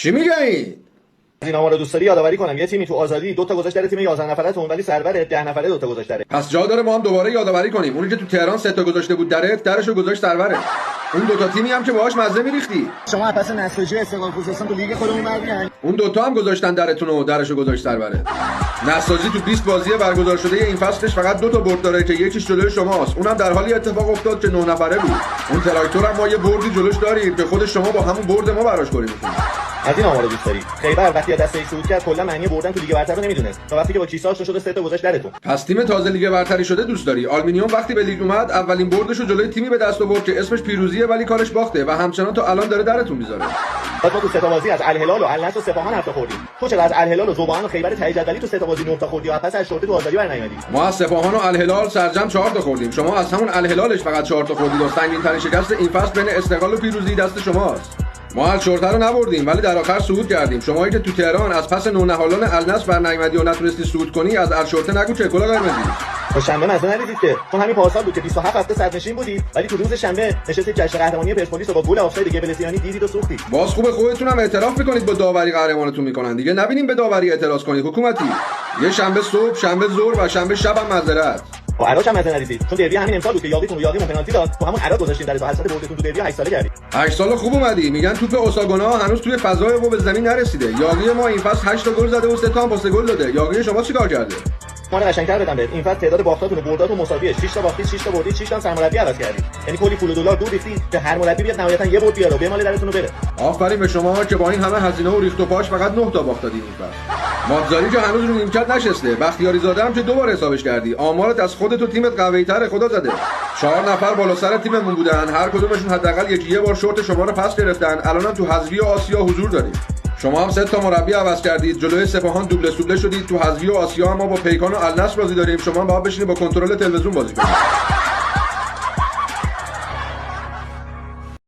چی میگه این؟ از اینا ما رو دوست داری یادآوری کنم یه تیمی تو آزادی دو تا گذاشت در تیم 11 نفرتون، ولی سرور 10 نفره دو تا گذاشت داره. پس جا داره ما هم دوباره یادآوری کنیم. اونی که تو تهران 3 تا گذاشته بود درشو گذاشت سروره. اون دو تا تیمی هم که باهاش مزه میریختی. شما پس نساجی استقلال خوزستان تو لیگ خودمون برمیان. اون دو تا هم گذاشتن درتون و درشو گذاشت سروره. نساجی تو 20 بازی برگزار شده این فصلش فقط 2 تا برد داره که یکیش جلوی شماست. اونم در حالی اتفاق افتاد که 9 نفره بود. اون تراکتور هم ما یه بردی جلوش داریم که خود شما با همون برد ما براش کاری میکنید. از این آمار دوست داری. خیبر وقتی از دسته صعود کرد کلا معنی بردن تو لیگ برتر رو نمیدونست. تا وقتی که با کیساش شده 3 تا گذاشت درتون. پس تیم تازه لیگ برتری شده دوست داری. آلومینیوم وقتی به لیگ اومد اولین بردش رو جلوی تیمی به دست آورد که اسمش پیروزیه ولی کارش باخته و همچنان تا الان داره درتون میذاره. بعد ما تو 3 تا بازی از الهلال و النصر و سپاهان 7 تا خوردیم. تو چرا از الهلال و ذوبان و خیبر ته جدولی تو 3 تا بازی 9 تا خوردی و پس از شورت تو آزادی برنمیادی؟ ما از سپاهان و الهلال سرجم 4 تا خوردیم. شما از همون الهلالش فقط 4 تا خوردید و سنگین ترین شکست این فصل بین استقلال و پیروزی دست شماست. ما الشورته رو نبردیم ولی در آخر صعود کردیم. شمایی که تو تهران از پس نونهالان النصر برنیامدی و نتونستی صعود کنی از الشورته نگو چه کلا قرمزی. تا شنبه مزه ندیدید که چون همین پارسال بود که 27 هفته صدرنشین بودید، ولی تو روز شنبه نشستید جشن قهرمانی پرسپولیس رو با گل آفساید گبلسیانی دیدید و سوختید. باز خوبه خودتون هم اعتراف میکنید با داوری قهرمانتون میکنن دیگه. نبینیم به داوری اعتراض کنید حکومتی. یه شنبه صبح، شنبه ظهر و شنبه شب هم معذرت. با عراق هم مزه ندیدید چون دربی همین امسال بود که یاقیتون و یاقیمون پنالتی داد، تو همون عراق گذاشتیم در حسرت بردتون تو دربی 8 ساله کردید. 8 سال خوب اومدی. میگن توپ اوساگونا هنوز توی فضای و به زمین نرسیده. یاقی ما این فصل 8 تا گل زده و 3 تا هم پاس گل داده. یاقی شما چیکار کرده؟ ما رو قشنگ‌تر بدم بهت. این فصل تعداد باختاتون و برداتون مساویه. 6 تا باختید، 6 تا بردید، 6 تا سرمربی عوض کردید. یعنی کلی پول و دلار دور ریختید که هر مربی بیاد نهایتا یه برد بیاره و بماله درتون رو بره. آفرین به شما که با این همه هزینه و ریخت و پاش فقط 9 تا باخت دادین این فصل. ماتزاری که هنوز رو نیمکت نشسته. بختیاری زاده هم که 2 بار حسابش کردی. آمارت از خودت و تیمت قوی‌تره خدا زده. 4 نفر بالا سر تیممون بودن. هر کدومشون حداقل یه بار شورت شما رو پس گرفتن. الانم تو حذفی و آسیا حضور دارید. شما هم 3 تا مربی عوض کردید. جلوی سپاهان دوبله سوبله شدید. تو حذفی و آسیا هم ما با پیکان و النصر بازی داریم. شما هم باید بشینید با کنترل تلویزیون بازی کنید.